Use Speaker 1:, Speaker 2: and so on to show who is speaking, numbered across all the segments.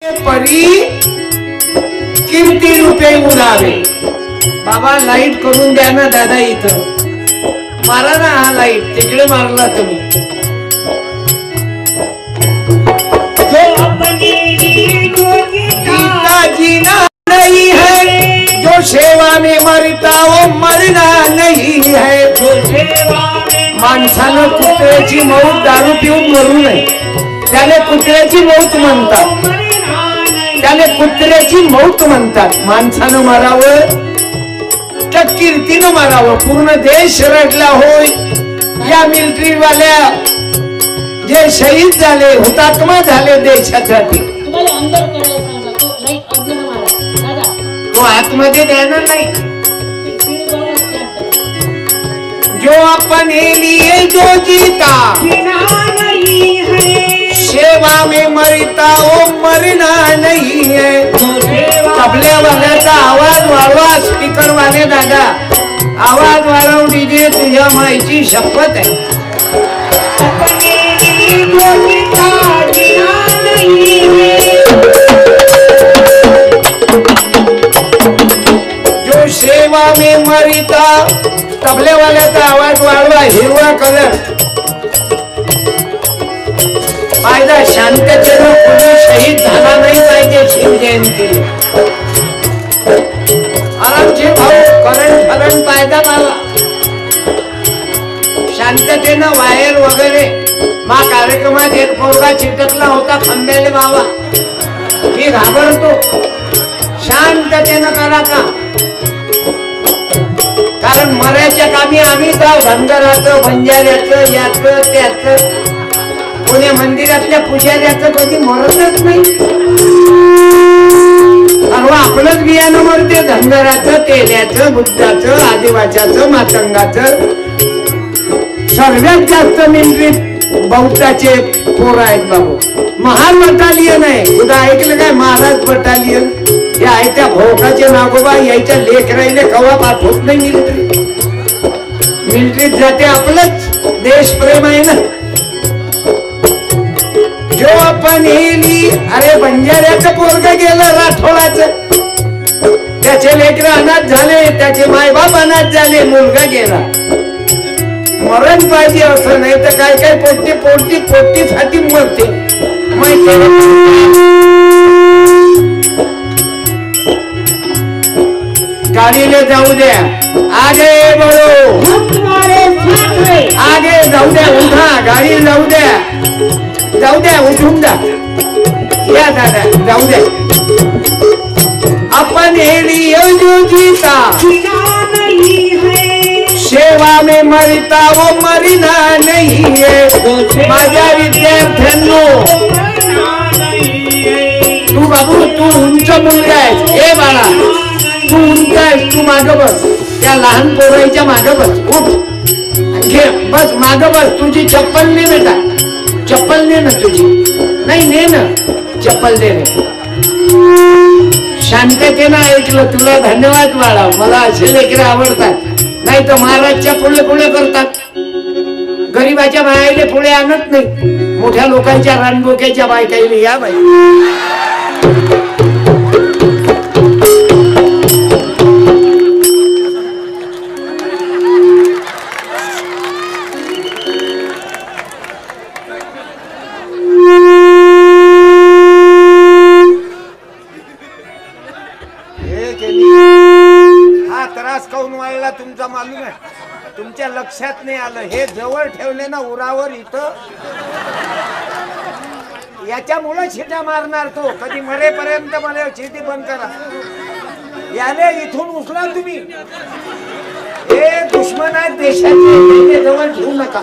Speaker 1: परी कीर्ती रूपे उडावे। बाबा लाईट करून द्या ना दादा, इथं मारा ना हा लाईट, तिकडे मारला तुम्ही। जो अपनी गीता जीना नहीं है, जो सेवा में मरता वो मरना नहीं है। जो सेवा में माणसानं कुत्र्याची मौत दारू पिऊन मरू नये, त्याने कुत्र्याची मौत म्हणतात, त्याने कुत्र्याची मौत म्हणतात। माणसानं मारावं तर कीर्तीनं मारावं। पूर्ण देश रडला होय या मिलिटरी वाल्या जे शहीद झाले, हुतात्मा झाले देशासाठी। तो आतमध्ये देणार नाही। जो अपने लिए जो जीता सेवा में मरता वो मरना नहीं है। तबले वाल्याचा आवाज वाढवा, स्पीकर वाले दादा आवाज वाढव, डीजे तुझ्या माईची शपथ आहे। जो सेवा में मरता, तबले वाल्याचा आवाज वाढवा, हिरवा कलर फायदा। शांततेनं कोणी शहीद झाला नाही पाहिजे शिवजयंतीला। आरामचे भाऊ करण पायदा मावा, शांततेनं वायर वगैरे। मा कार्यक्रमात एक पोरगा चिटकला होता खंब्याले बाबा, मी घाबरतो। शांततेनं करा का, कारण मरायच्या कामी आम्ही जाऊ, धनगराचं बंजाऱ्याचं याचं त्याचं। पुणे मंदिरातल्या पुजाऱ्याचं कधी मरतच नाही, अरे आपलंच बियाणं मरते। धनगराचं, तेल्याचं, बुद्धाचं, आदिवाच्याचं, मातंगाचं। सर्वात जास्त मिलिटरी बौद्धाचे पोर आहेत बाबू। महान बटालियन आहे, तुला ऐकलं काय? महाराज बटालियन हे आहे त्या भोकाचे नागोबा यायच्या लेकराईले कवा पाठवत नाही मिलिटरी। मिलिटरीत जाते आपलंच देशप्रेम आहे ना। जो आपण हेली, अरे बंजाऱ्याचं पोरग गेलं राठोडाचं, त्याचे लेकर अनाथ झाले, त्याचे मायबाप अनाथ झाले, मुलगा गेला। मरण पाहिजे असं नाही तर काय काय पोट्टीसाठी मरते माहिती। गाडीले जाऊ द्या, आगे बढो, आगे जाऊ द्या, उठा, गाडी जाऊ द्या, जाऊ द्या, उठून जा, या दादा जाऊ द्या। अपन हेली जो जीता सेवा में मरता वो मरना नहीं है। माझ्या विद्यार्थ्यांनो, तू बाबू तू उंच मुलगा आहेस, ए बाळा तू उंच आहेस, तू मागं बस, त्या लहान पोराईच्या मागं बस, उठ घे बस, मागं बस। तुझी चप्पल नाही बेटा, चप्पल ने ना तुझी, नाही ने ना चप्पल दे रे। शांततेनं ऐकलं, तुला धन्यवाद बाळा, मला असे लेकरं आवडतात। नाही तर महाराजच्या पुढे करतात, गरीबाच्या बायाले पुढे आणत नाही, मोठ्या लोकांच्या रानबोक्याच्या बायकाईले या बाई। तुमचा मालूम आहे, तुमच्या लक्षात नाही आलं। हे जवळ ठेवले ना उरावर इथं, याच्यामुळे शिट्या मारणार तो, कधी मरेपर्यंत मला शिटी बंद करा। याले इथून उचला तुम्ही, हे दुश्मन आहेत देशाचे, जवळ ठेवू नका।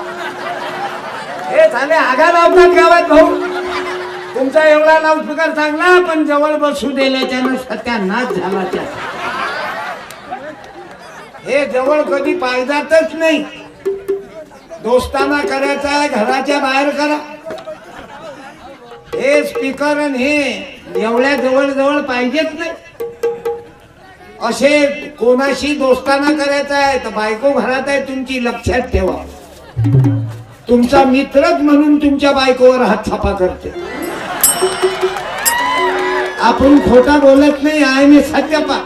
Speaker 1: हे झाले आगा लावतात गावात भाऊ, तुमचा एवढा लाऊडस्पीकर चांगला पण जवळ बसू दिल्याच्यानं सत्यानाश झाला त्या। हे जवळ कधी पाहिजातच नाही, दोस्ताना करायचा, घराच्या बाहेर करा। हे स्पीकर हे एवढ्या जवळ पाहिजेत नाही। असे कोणाशी दोस्ताना करायचा आहे तर बायको घरात आहे तुमची, लक्षात ठेवा। तुमचा मित्रच म्हणून तुमच्या बायकोवर हात छापा करते। आपण खोटा बोलत नाही आहे मी सत्यपा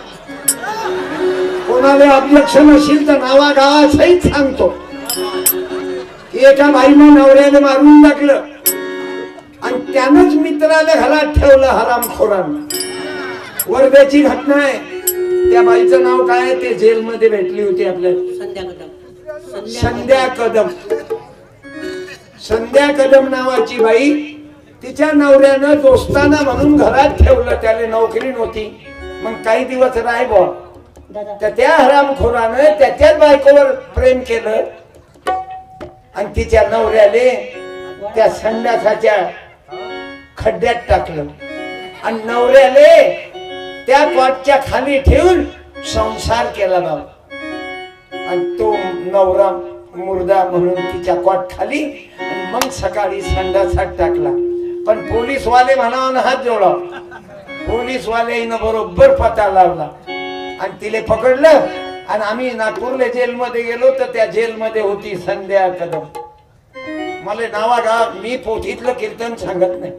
Speaker 1: कोणाला ऑब्जेक्शन असेल तर नावा गावासहित सांगतो. एका बाईनं नवऱ्याने मारून टाकलं आणि त्यानंच मित्राला घरात ठेवलं हरामखोरानं. वर्ध्याची घटना आहे. त्या बाईचं नाव काय आहे ते जेलमध्ये भेटली होती आपल्याला संध्या कदम. संध्या कदम नावाची बाई तिच्या नवऱ्यानं दोस्ताना म्हणून घरात ठेवलं. त्याला नोकरी नव्हती. मग काही दिवस राहायबो तर त्या हरामखोरानं त्याच्याच बायकोवर प्रेम केलं आणि तिच्या नवऱ्याले त्या संडासाच्या खड्ड्यात टाकलं आणि नवऱ्याले त्या कॉटच्या खाली ठेवून संसार केला बाबा. आणि तो नवरा मुर्दा म्हणून तिच्या कॉट खाली आणि मग सकाळी संडासात टाकला. पण पोलीसवाले म्हणावं हात जोडा. पोलीसवाल्यानं बरोबर पता लावला आणि तिले पकडलं आणि आम्ही नागपूरला जेलमध्ये गेलो तर त्या जेलमध्ये होती संध्या कदम. मला नावा गाव मी पोथीतलं कीर्तन सांगत नाही.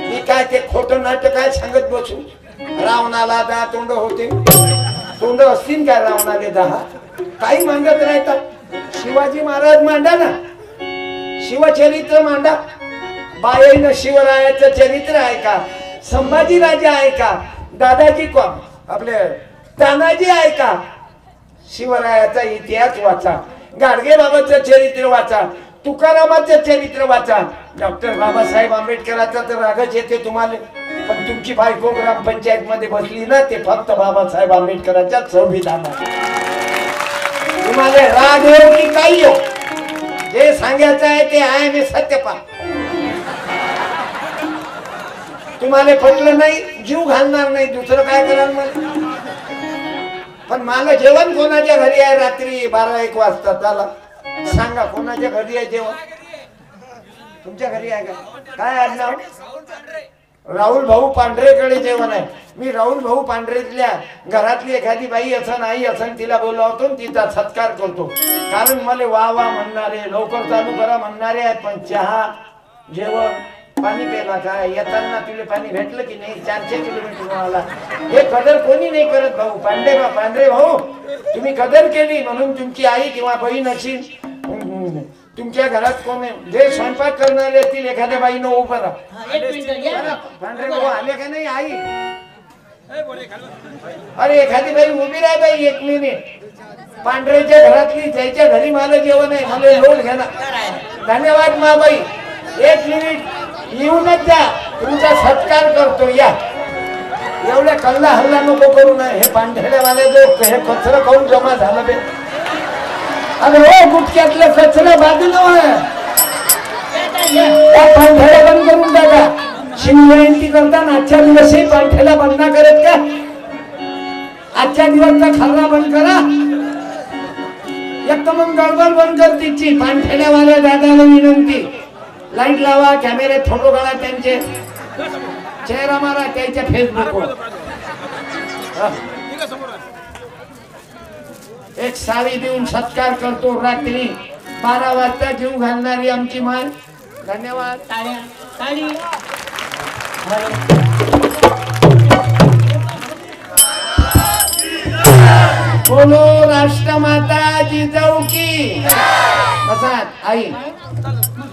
Speaker 1: मी काय ते खोटं नाटक काय सांगत बसू. रावणाला 10 तोंड होते. तोंड असतील काय रावणाले 10? काही मांडत राहतात. शिवाजी महाराज मांडा ना. शिवचरित्र मांडा. बाईनं शिवरायाचं चरित्र आहे का? संभाजी राजा आहे का? दादाजी कोण आपले तानाजी आहे का? शिवरायाचा इतिहास वाचा. गाडगे बाबाचं चरित्र वाचा. तुकारामाचं चरित्र वाचा. डॉक्टर बाबासाहेब आंबेडकरांचा तर रागच येते तुम्हाला. पण तुमची बायको ग्रामपंचायत मध्ये बसली ना ते फक्त बाबासाहेब आंबेडकरांच्या संविधानात. तुम्हाला राग येऊ की काही येऊ जे सांगायचं आहे ते आहे मी सत्यपा. तुम्हाला पटलं नाही जीव घालणार नाही. दुसरं काय कराल मला. पण मला जेवण कोणाच्या घरी आहे रात्री 12-1 वाजता त्याला सांगा. कोणाच्या घरी आहे जेवण? तुमच्या घरी आहे का? काय आडनाव? राहुल भाऊ पांढरेकडे जेवण आहे. मी राहुल भाऊ पांढरेतल्या घरातली एखादी बाई असं नाही असं तिला बोलावतो तिचा सत्कार करतो. कारण मला वा वा म्हणणारे लवकर चालू करा म्हणणारे आहेत. पण चहा जेवण पाणी प्यायला काय येताना तुला पाणी भेटलं की नाही 400 किलोमीटर आला हे कदर कोणी नाही करत. भाऊ पांढरे भाऊ तुम्ही कदर केली म्हणून तुमची आई किंवा बहीण अशी तुमच्या घरात कोण जे स्वयंपाक करणारे असतील एखाद्या बाईनं उभं राहा. पांढरे भाऊ आले का नाही आई? अरे एखादी बाई उभी राह बाई 1 मिनिट. पांढरेच्या घरातली ज्याच्या घरी मला जेवण आहे मला लोट घेणार. धन्यवाद मा बाई. 1 मिनिट येऊनच जा. तुमचा सत्कार करतो या. एवढ्या कल्ला हल्ला नको करू नये. हे पांढऱ्यावाले जो हे कचरा खाऊन जमा झालं बे. अरे हो गुटक्यातलं कचरा बाजूला पांढऱ्या बंद करून टाका. शिवजयंती करताना आजच्या दिवसही पांढऱ्याला बंद करत का? आजच्या दिवसचा खर्रा बंद करा. एक तर मग गडबड बंद कर तिची. पांढऱ्यावाल्या दादाला विनंती लाईट लावा कॅमेरे फोटो काढा त्यांचे चेहरा मारा त्याच्या फेसबुकवर. एक साडी देऊन सत्कार करतो. रात्री 12 वाजता जीव घालणारी आमची माय. धन्यवाद. बोलो राष्ट्रमाता जिजाऊ की. बसात आई.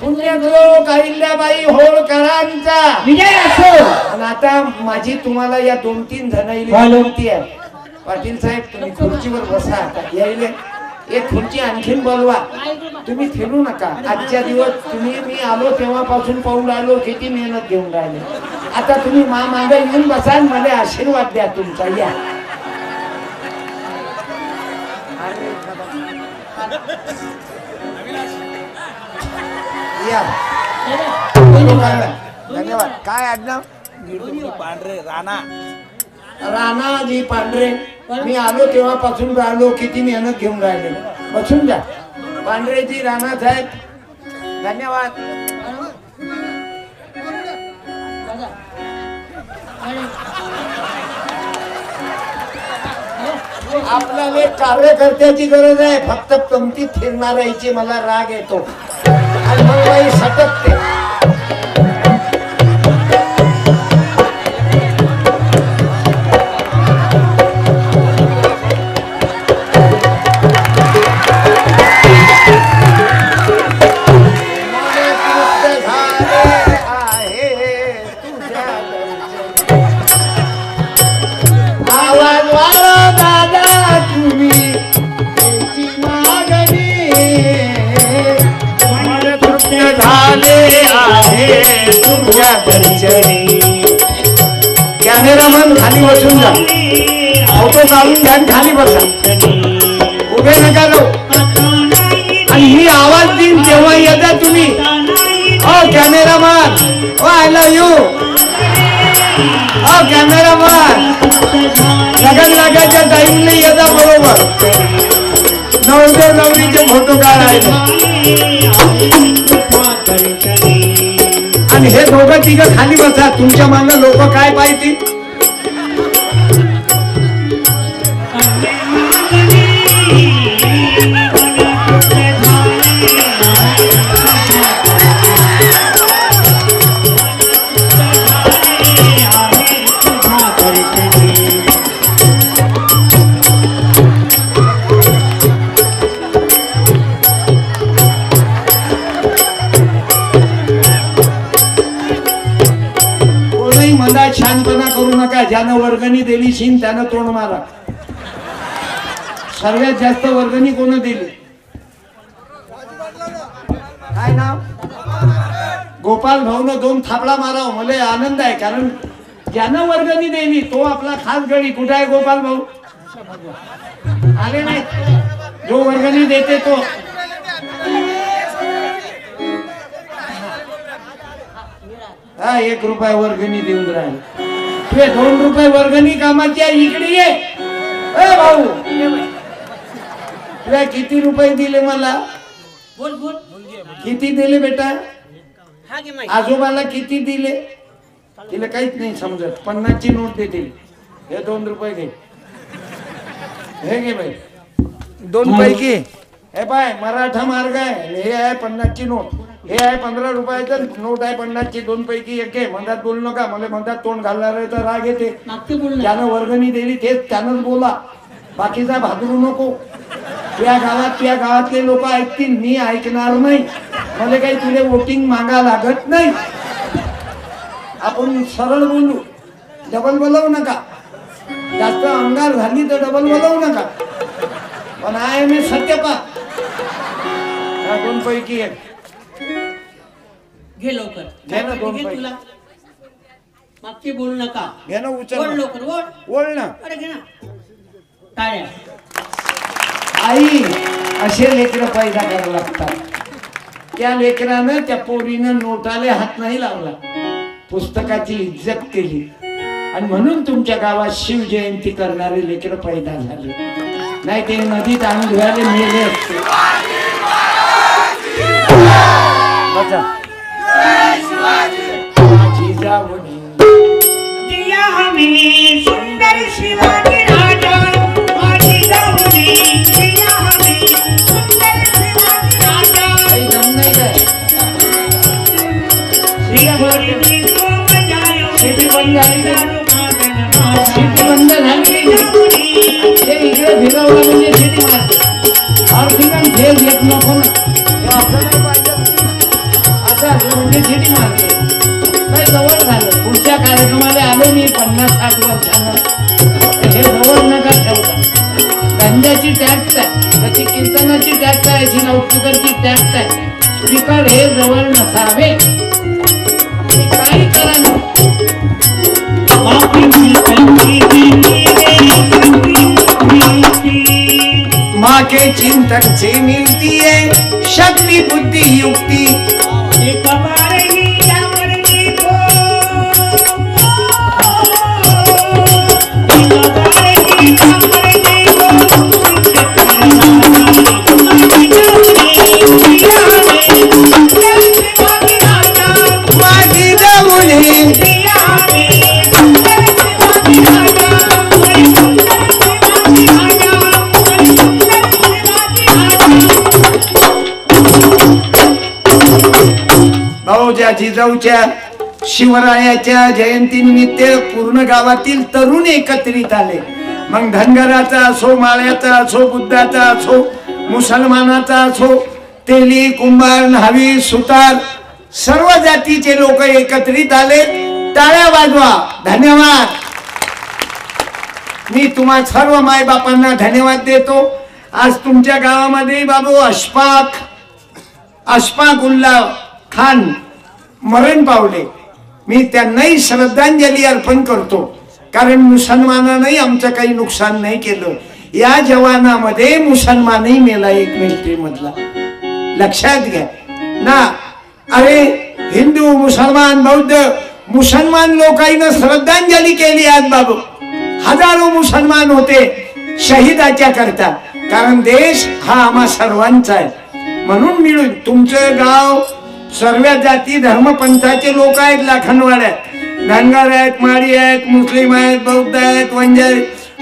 Speaker 1: पुण्यश्लोक अहिल्याबाई होळकरांचा विजय असो. आणि आता माझी तुम्हाला या 2-3 जणांची विनंती आहे. पाटील साहेब तुम्ही खुर्चीवर बसा. यायले एक खुर्ची आणखीन बोलवा. तुम्ही फिरू नका. आजच्या दिवस तुम्ही मी आलो तेव्हापासून पाहून राहिलो किती मेहनत घेऊन राहिले. आता तुम्ही मागे येऊन बसा मला आशीर्वाद द्या तुमचा. या धन्यवाद. काय आडनाव?
Speaker 2: पांढरे राणा.
Speaker 1: राणाजी पांढरे. मी आलो तेव्हापासून राहिलो किती मेहनत घेऊन राहिले. बसून जा. पांढरेजी राणा साहेब धन्यवाद. आपल्याला एक कार्यकर्त्याची गरज आहे. फक्त पंक्तीत फिरणाऱ्याची मला राग येतो आणि मग बाई सतत ते कॅमेरामन खाली बसून जा, फोटो काढून घ्या, खाली बसा, उभे नका जाऊ. आणि मी आवाज देईन तेव्हा येता तुम्ही. हो cameraman, oh I love you. हो कॅमेरामन, लगन लागायच्या टाईमला येता बरोबर. नवरदेव नवरीचे फोटो काढायचे. आणि हे दोघं तिघं खाली बसा. तुमच्या मागं लोक काय पाहिजे. शांतपणा करू नका. ज्यानं वर्गणी दिली शिन त्यानं तोंड मारा. सर्वात जास्त वर्गणी कोण दिली. काय नाव. गोपाल भाऊनं 2 थापडा माराव. मला आनंद आहे, कारण ज्यानं वर्गणी दिली तो आपला खास गडी. कुठे आहे गोपाल भाऊ. आले नाही. जो वर्गणी देते तो. हा 1 रुपया वर्गणी देऊन राहिले. तुझे 2 रुपये वर्गणी कामाची आहे. इकडे ये. ए भाऊ, तुला किती रुपये दिले मला.
Speaker 3: बोल बोल.
Speaker 1: किती दिले बेटा. आजोबाला किती दिले. तिला काहीच नाही समजत. 50 ची नोट देते. हे 2 रुपये घे. हे घे बाई 2 पैकी. हे पाय मराठा मार्ग आहे. हे आहे 50 ची नोट. हे आहे 15 रुपयाचं नोट आहे 50 ची. 2 पैकी एक घे. मधात बोलू नका. मला मधात तोंड घालणार आहे तर राग येते. ज्यानं वर्गणी दिली तेच त्यानंच बोला. बाकीचा भादरू नको. त्या गावातले लोक ऐकतील. मी ऐकणार नाही. मला काही तुले वोटिंग मागा लागत नाही. आपण सरळ बोलू. डबल बोलवू नका. जास्त अंगार झाली तर डबल बोलवू नका. पण आहे मी सत्यपा. 2 पैकी एक
Speaker 3: घे लवकर.
Speaker 1: घे ना 2 पैकी.
Speaker 3: तुला मागची बोलू नका.
Speaker 1: घे ना. उचल
Speaker 3: बोल लवकर.
Speaker 1: बोल ना.
Speaker 3: अरे घे ना. टाळ्या.
Speaker 1: आई असे लेकरं पैदा करायला लागतात. त्या लेकरानं त्या पोरीनं नोटाले हात नाही लावला. पुस्तकाची इज्जत केली. आणि म्हणून तुमच्या गावात शिवजयंती करणारे लेकरं पैदा झाले. नाही ते नदीत आणून धुवायला मेले असते.
Speaker 3: दिया हमें सुंदर शिवाजी राजा. माझी जाऊनी दिया हमें सुंदर शिवाजी राजा.
Speaker 1: काही दम नाही काय. शेती बंद झाली. शेती बंद झाली. ते इकडे फिरवलं म्हणजे शेती मारते. हर ठिकाण फेल येत नको ना. असं नाही पाहिजे. असं म्हणजे शेती मारते. काही जवळ झालं. पुढच्या कार्यक्रमाला आलो मी 50-60 वर्षानं. हे जवळ नका ठेवता. धंद्याची टॅक्स आहे. त्याची कीर्तनाची टॅक्स आहे. याची लाऊडस्पीकरची टॅक्स आहे. स्पीकर हे जवळ नसावे. काही करा ना. माँ के चिंतन से मिलती है शक्ति बुद्धि युक्ति. भाऊच्या जिजाऊच्या शिवरायाच्या जयंतीनिमित्त पूर्ण गावातील तरुण एकत्रित आले. मग धनगराचा असो, माळ्याचा असो, बुद्धाचा असो, मुसलमानाचा असो, तेली, कुंभार, न्हावी, सुतार, सर्व जातीचे लोक एकत्रित आले. टाळ्या वाजवा. धन्यवाद. मी तुम्हा सर्व मायबापांना धन्यवाद देतो. आज तुमच्या गावामध्ये बाबू अशफाक उल्ला खान मरण पावले. मी त्यांनाही श्रद्धांजली अर्पण करतो, कारण मुसलमानांनी आमचं काही नुकसान नाही केलं. या जवानामध्ये मुसलमानही मेला एक मिलिटरी मधला, लक्षात घ्या ना. अरे हिंदू मुसलमान बौद्ध मुसलमान लोकांना श्रद्धांजली केली आज बाबू. हजारो मुसलमान होते शहीदाच्या करता, कारण देश हा आम्हा सर्वांचा आहे. म्हणून मिळून तुमचं गाव सर्व जाती धर्मपंथाचे लोक आहेत, लाखनवाड्यात धनगर आहेत, माळी आहेत, मुस्लिम आहेत, बौद्ध आहेत,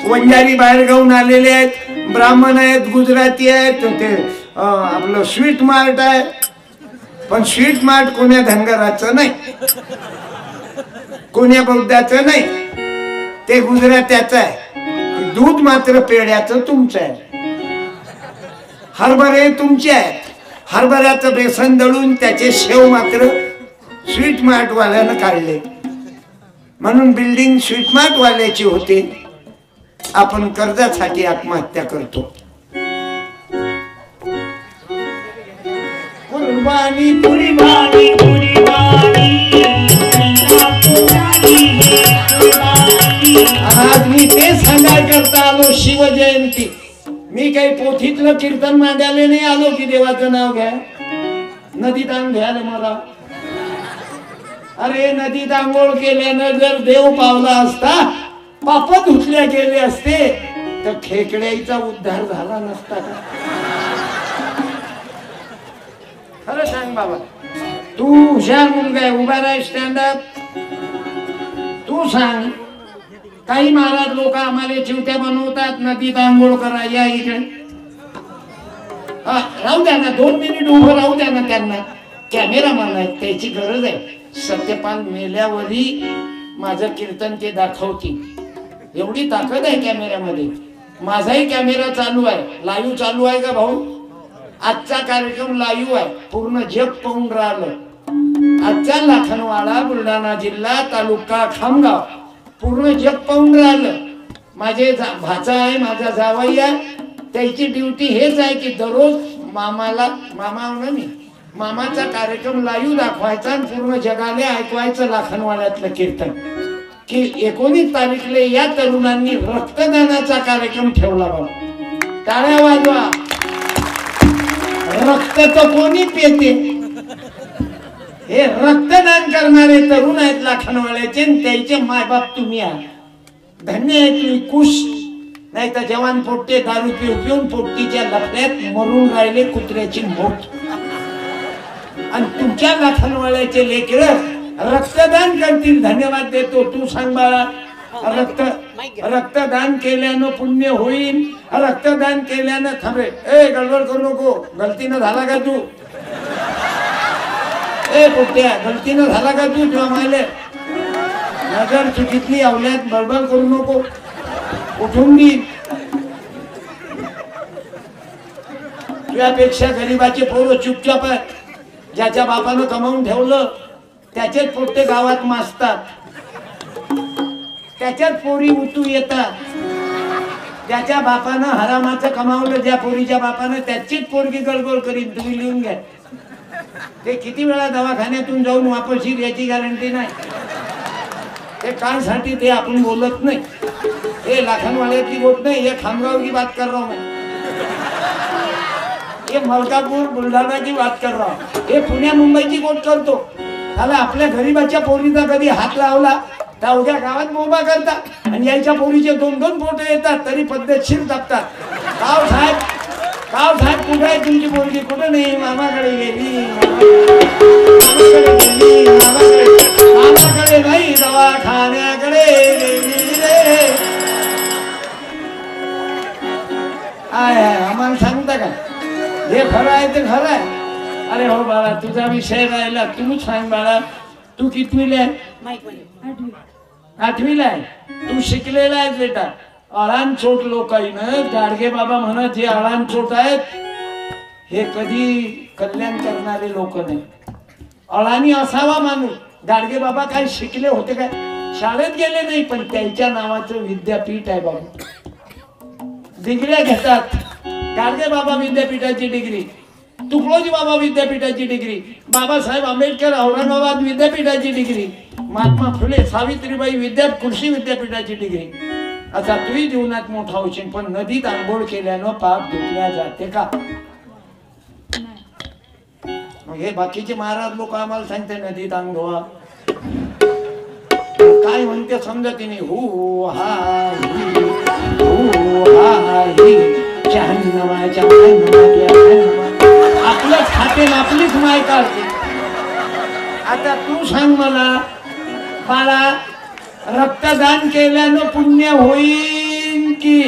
Speaker 1: वंजारी बाहेर गावून आलेले आहेत, ब्राह्मण आहेत, गुजराती आहेत. ते आपलं स्वीट मार्ट आहे, पण स्वीट मार्ट कोण्या धनगराचं नाही, कोण्या बौद्धाचं नाही, ते गुजरात्याचं आहे. दूध मात्र पेढ्याचं तुमचं आहे. हरभरे तुमचे आहेत, हरभऱ्याचं बेसन दळून त्याचे शेव मात्र स्वीट मार्ट वाल्यानं काढले. म्हणून बिल्डिंग स्वीट मार्ट वाल्याची होते. आपण कर्जासाठी आत्महत्या करतो. कुर्बानी
Speaker 3: कुर्बानी कुर्बानी
Speaker 1: आज मी ते सांगाय करता आलो शिवजयंती. मी काही पोथीतलं कीर्तन मांडायला नाही आलो की देवाचं नाव घ्या, नदीत आंघोळ घ्यायला मला. अरे नदीत आंघोळ केल्यानं जर देव पावला असता, पाप धुतल्या गेले असते, तर खेकड्याचा उद्धार झाला नसता का? खरं सांग बाबा, तू हुशार मुलगा आहे, उभा राह, स्टँड अप. तू सांग, काही महाराज लोक आम्हाला चिवत्या बनवतात, नदीत आंघोळ करा, या इकडे. राहू द्या ना, 2 मिनिट उभं राहू द्या ना त्यांना. कॅमेरामॅन आहेत, त्याची गरज आहे. सत्यपाल मेल्यावरही माझं कीर्तन ते दाखवतील, एवढी ताकद आहे कॅमेऱ्यामध्ये. माझाही कॅमेरा चालू आहे, लाईव्ह चालू आहे का भाऊ? आजचा कार्यक्रम लाईव्ह आहे, पूर्ण जग पाहून राहिलं. आजचा लाखनवाडा, बुलढाणा जिल्हा, तालुका खामगाव, पूर्ण जग पाहून राहिलं. माझे भाचा आहे, माझा जावई आहे, त्याची ड्युटी हेच आहे की दररोज मामाला, मामा नाही, मामाचा कार्यक्रम लाईव्ह दाखवायचा आणि पूर्ण जगाला ऐकवायचं लाखनवाड्यातलं कीर्तन. की 19 तारीखला या तरुणांनी रक्तदानाचा कार्यक्रम ठेवला. बाबा टाळ्या वाजवा. रक्त तर कोणी पेते, हे रक्तदान करणारे तरुण आहेत लाखनवाड्याचे, त्याचे मायबाप तुम्ही आहात. धन्य आहे तुम्ही, कुश. नाही तर जवान पोट्टे दारू पिऊन पोट्टीच्या लफड्यात मरून राहिले कुत्र्याची मोठ. आणि तुमच्या लाखनवाड्याचे लेकरं रक्तदान करतील. धन्यवाद देतो. तू सांग बाळा, रक्तदान केल्यानं पुण्य होईल. रक्तदान केल्यानं थांबे, ए गडबड करू नको, गलतीनं झाला का तू? ए पोट्या, गलतीनं झाला का तू? तुला माहिले नजर चुकीतली आवल्यात, बडबड करू नको, उठून घे. तुझ्यापेक्षा गरीबाचे पोरं चुपचाप आहे. ज्याच्या बापानं कमावून ठेवलं त्याचेच पोट्टे गावात माजतात, त्याच्याच पोरी उतू येतात. ज्याच्या बापानं हरामाचं कमावलं, ज्या पोरीच्या बापानं, त्याचीच पोरगी गडबड करीन. तुम्ही लिहून घ्या. ते किती वेळा दवाखान्यातून जाऊन वापस येईल याची गॅरंटी नाही. ते कायसाठी ते आपण बोलत नाही. हे लाखनवाड्यातली गोष्ट नाही, हे खामगाव की बात कर रहा हूं मैं, ये मलकापूर बुलढाणा की बात कर रहा हूं. हे पुण्या मुंबईची गोष्ट करतो. त्याला आपल्या गरीबाच्या पोरीचा कधी हात लावला तर उद्या गावात मोबा करतात आणि याच्या पोरीचे 2-2 फोटो येतात तरी पद्धतशीर जपतात. गाव साहेब कुठे आहे तुमची पोरगी? कुठं नाही, मामाकडे गेली, मामाकडे नाही, दवाखान्याकडे गेली रे. आम्हाला सांगता का? जे खरं आहे ते खरं आहे. अरे हो बाळा, तुझा विषय राहिला, तू सांग बाळा, तू कितवीला आहे? 8वीला आहे. तू शिकलेला आहे बेटा. अळांचोट लोकांना गाडगे बाबा म्हणत, जे अळांचोट आहेत हे कधी कल्याण करणारे लोक नाही. अळानी असावा माणूस. गाडगे बाबा काय शिकले होते काय? शाळेत गेले नाही, पण त्यांच्या नावाचं विद्यापीठ आहे बाबा. डिग्र्या घेतात. गाडगे बाबा विद्यापीठाची डिग्री, तुकडोजी बाबा विद्यापीठाची डिग्री, बाबासाहेब आंबेडकर औरंगाबाद विद्यापीठाची डिग्री, महात्मा फुले सावित्रीबाई कृषी विद्यापीठाची डिग्री. आता तूही जीवनात मोठा होशील, पण नदीत आंघोळ केल्यानं पाप धुतल्या जाते का? मग हे बाकीचे महाराज लोक आम्हाला सांगते नदीत आंघोळा, काय म्हणते समजत नाही. हो हा ही, हो हा ही, जहन्नमा जहन्नमा जहन्नमा. आपलंच खाते ना आपलीच माय काढते. आता तू सांग मला बाळा, रक्तदान केल्यानं पुण्य होईल की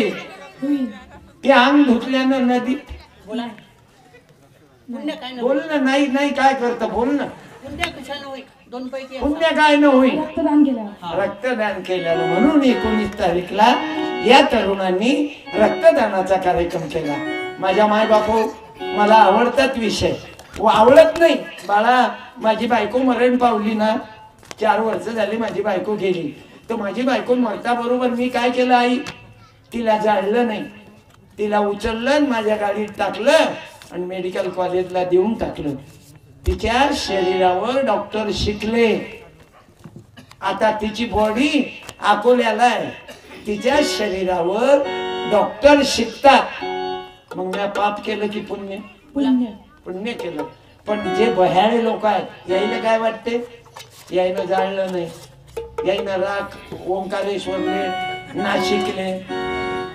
Speaker 1: ते अंग धुतल्यानं नदी?
Speaker 4: बोला पुण्य काय न
Speaker 1: बोल ना. नाही नाही काय करत बोल ना.
Speaker 4: पुण्य कशानं होईल? दोन पैकी
Speaker 1: पुण्य काय न होईल?
Speaker 5: रक्तदान केलं.
Speaker 1: रक्तदान केल्यानं. म्हणून 19 तारीखला या तरुणांनी रक्तदानाचा कार्यक्रम केला. माझ्या माय बापू मला आवडतात विषय. आवडत नाही बाळा, माझी बायको मरण पावली ना, 4 वर्ष झाली माझी बायको गेली. तर माझी बायको मरता बरोबर मी काय केलं आई, तिला जाळलं नाही, तिला उचललं आणि माझ्या गाडीत टाकलं आणि मेडिकल कॉलेजला देऊन टाकलं. तिच्या शरीरावर डॉक्टर शिकले. आता तिची बॉडी अकोल्याला आहे, तिच्या शरीरावर डॉक्टर शिकतात. मग मी पाप केलं की पुण्य?
Speaker 5: पुण्य.
Speaker 1: पुण्य केलं. पण जे बह्याळे लोक आहेत यायला काय वाटते, यायनं जाळलं नाही, यायनं राख ओंकारेश्वरले नाशिकले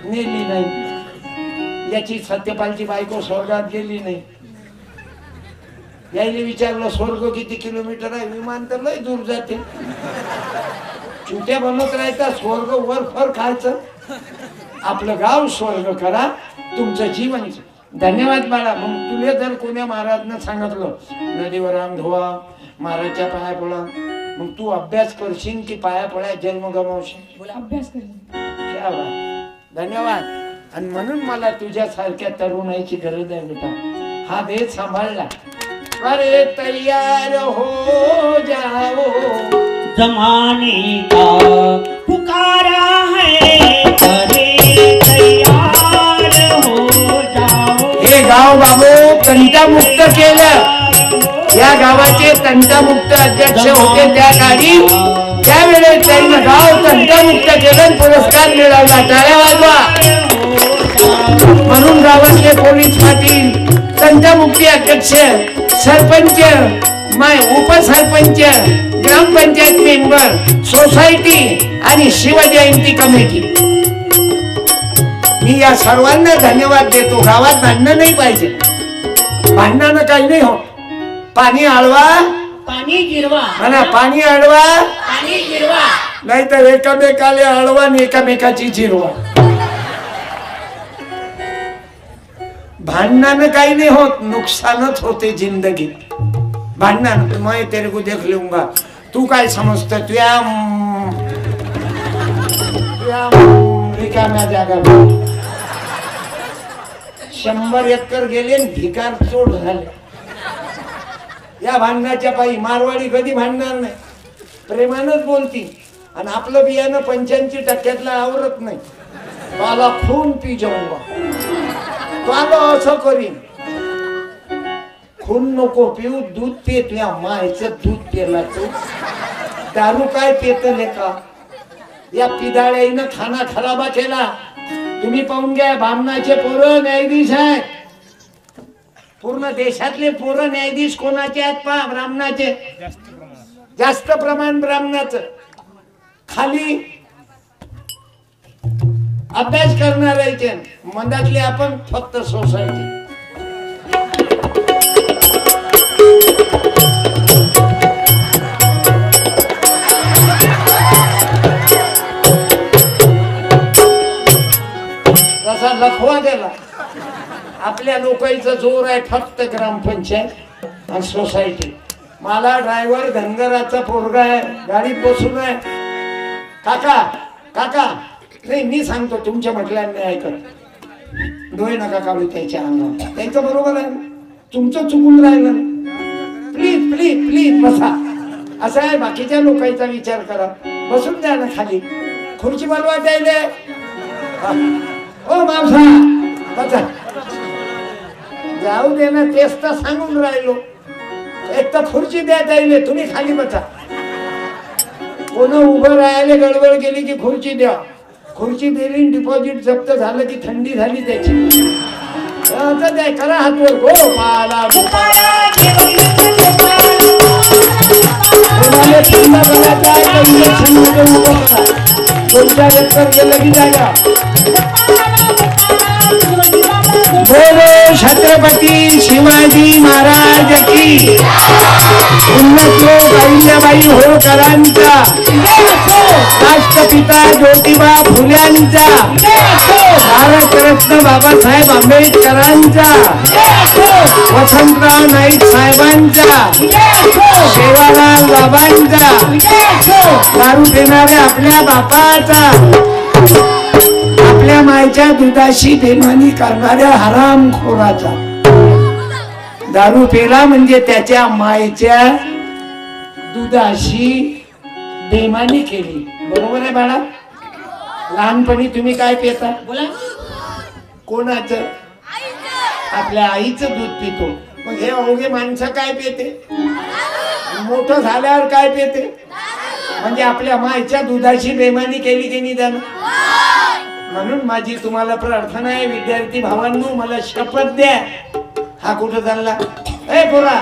Speaker 1: नेली नाही, याची सत्यपालची बायको स्वर्गात गेली नाही. यायला विचारलं स्वर्ग किती किलोमीटर आहे, विमान तर लय दूर जाते. चुट्या बनत राहायचा, स्वर्ग वर फर खायचं. आपलं गाव स्वर्ग करा, तुमचं जीवन. धन्यवाद बाळा. मग तुला जर कोण्या महाराजनं सांगितलं नदीवर अंग धुवा, महाराजच्या पाया पडा, मग तू अभ्यास करशील की पाया पडा जन्म गमावशील?
Speaker 5: अभ्यास करेल.
Speaker 1: क्या बात. धन्यवाद. आणि म्हणून मला तुझ्यासारख्या तरुणाईची गरज आहे बेटा. हा देह सांभाळला. अरे तैयार हो जाओ,
Speaker 3: जमाने का पुकारा है, अरे तैयार हो जाओ.
Speaker 1: हे गाव बाबू तंटामुक्त केलं. या गावाचे तंटामुक्त अध्यक्ष होते त्या काळी. त्यावेळेस त्यांनी गाव तंटामुक्त केलं, पुरस्कार मिळाला. टाळ्या वाजवा. म्हणून गावातले पोलीस पाटील, तंटामुक्ती अध्यक्ष, सरपंच, उपसरपंच, ग्रामपंचायत मेंबर, सोसायटी आणि शिवजयंती कमिटी, मी या सर्वांना धन्यवाद देतो. गावात भांडणं नाही पाहिजे. भांडणानं काही नाही होत. पाणी आळवा,
Speaker 4: पाणी जिरवा,
Speaker 1: म्हणा पाणी आळवा,
Speaker 4: पाणी जिरवा.
Speaker 1: नाही तर एकामेकाले आळवा आणि एकामेकाची जिरवा. भांडणानं काही नाही होत, नुकसानच होते जिंदगीत. भांडणानं मैं तेरे को देख लूंगा, तू काय समजत, तुया रिकाम्या जागा 100 एकर गेले आणि भिकार चोट झाले. या भांडणाच्या पायी मारवाडी कधी भांडणार नाही, प्रेमानच बोलती. आणि आपलं बियाणं 85% आवरत नाही. मला खून पी जाऊंगा, मला असं करीन. खून नको पिऊ, दूध पे. तुझ्या मायचं दूध पेला तू. दारू काय पेतले का? या पिदाळ्यानं खाना खराबा केला. तुम्ही पाहून घ्या, बामणाचे पोरं न्यायाधीश आहेत. पूर्ण देशातले पोरं न्यायाधीश कोणाचे आहेत पहा? ब्राह्मणाचे. जास्त प्रमाण ब्राह्मणाचं. खाली अभ्यास करणाऱ्याचे. मधातले आपण फक्त सोसायटी. जसा लखवा गेला. आपल्या लोकांचा जोर आहे फक्त ग्रामपंचायत आणि सोसायटी. मला ड्रायव्हर धनगराचा पोरगा आहे, गाडीत बसून आहे. काका काका, नाही मी सांगतो, तुमच्या म्हटल्याने ऐकत. डोळे नका काढू त्याच्या अंगावर. त्यांचं बरोबर आहे, तुमचं चुकून राहिलं. प्लीज प्लीज प्लीज बसा. असं आहे, बाकीच्या लोकांचा विचार करा. बसून द्या ना खाली. खुर्ची बनवा द्यायले. ओ मावसा बसा. जाऊ दे ना, तेच तर सांगून राहिलो. एक तर खुर्ची द्या द्यायले, तुम्ही खाली बसा. कोण उभं राहायला गडबड केली की खुर्ची द्या, खुर्ची दिली डिपॉझिट जप्त झालं की थंडी झाली त्याची. आता काय करा हातवर गोपाला कोणाला थंड करायचा आहे तर इंजेक्शन मध्ये उभं करा. 2-4 एकर गेलं की जागा. बोलो छत्रपती शिवाजी महाराज की. उन्नत लोक अहिल्याबाई होळकरांचा, राष्ट्रपिता ज्योतिबा फुल्यांचा, भारतरत्न बाबासाहेब आंबेडकरांचा, वसंतराव नाईक साहेबांचा, सेवालाल बाबांचा, दारू देणाऱ्या आपल्या बापाचा, आपल्या मायच्या दुधाशी बेमानी करणाऱ्या हरामखोराचा. दारू पेला म्हणजे त्याच्या मायच्या दुधाशी बेमानी केली. बरोबर आहे बाळा? लहानपणी तुम्ही काय पिता?
Speaker 4: बोला.
Speaker 1: कोणाचं? आपल्या आईचं दूध पितो. मग हे अवघे माणसं काय पिते? मोठं झाल्यावर काय पिते? म्हणजे आपल्या मायच्या दुधाशी बेमानी केली की निदान. म्हणून माझी तुम्हाला प्रार्थना आहे विद्यार्थी भावांनो, मला शपथ द्या. हा कुठं चालला? ए पोरा,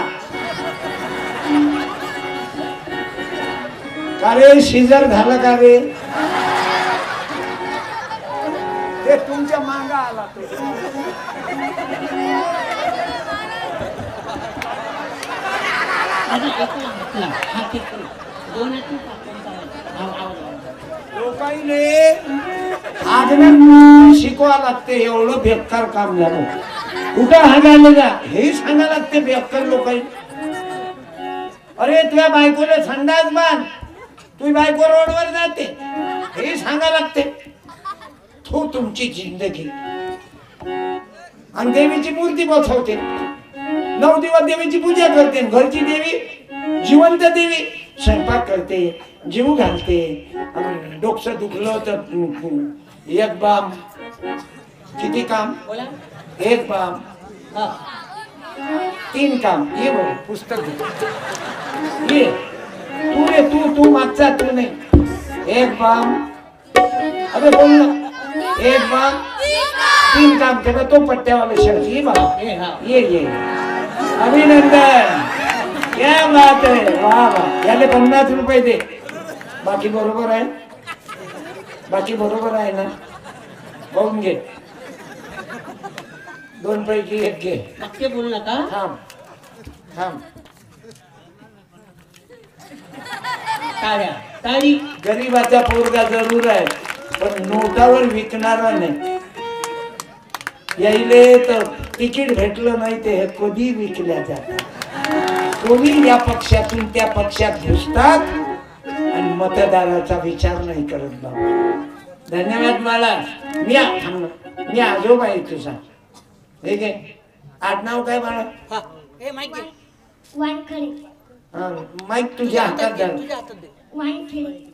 Speaker 1: का रे शिजर झालं का रे? ते तुमच्या मांगा आला तो.
Speaker 4: आधी एकला घेतला. हा ठीक आहे. दोन आहेत ना,
Speaker 1: लोकांनी आग्रह शिकवा लागते. एवढं बेकार काम झालं. कुठं हागायला जा हे सांगा लागते बेकार लोकांनी. अरे तुझ्या बायकोला संडास बांध, तुझी बायको रोडवर जाते हे सांगा लागते. तो तुमची जिंदगी. आणि देवीची मूर्ती बसवते, 9 दिवस देवीची पूजा करते. घरची देवी जिवंत देवी स्वयंपाक करते, जीव घालते. डोकं दुखलं तर एक बाम. किती काम?
Speaker 4: बोला.
Speaker 1: एक बाम,
Speaker 4: हा.
Speaker 1: 3 काम. ये बघ पुस्तक ये. तू रे तू मागचा तू नाही. एक बाम. अरे बोल ना. एक बाम 3 काम केलं. तो पट्ट्यावाला शर्ट ये बाबा.
Speaker 4: हे हा.
Speaker 1: ये अभिनंदन. क्या बात आहे. वा वा. याले 50 रुपये दे. बाकी बरोबर आहे? बाकी बरोबर आहे ना? बघून घे. 2 पैकी 1 घे.
Speaker 4: पक्के बोलू नका.
Speaker 1: थांब थांब.
Speaker 4: टाळ्या. टाळी.
Speaker 1: गरीबाचा पोरगा जरूर आहे पण नोटावर विकणारा नाही. यायले तर तिकीट भेटलं नाही ते हे कधी विकल्या जातात. कोणी या पक्षातून त्या पक्षात घुसतात आणि मतदाराचा विचार नाही करत. बाबा धन्यवाद. मला मी आजोबा आहे तुझा. ठीक आहे. आडनाव काय बाळा?
Speaker 4: हा. हे माहिती आहे.
Speaker 1: हा, माईक तुझ्या हातात द्या.
Speaker 4: तुझ्या हातात दे.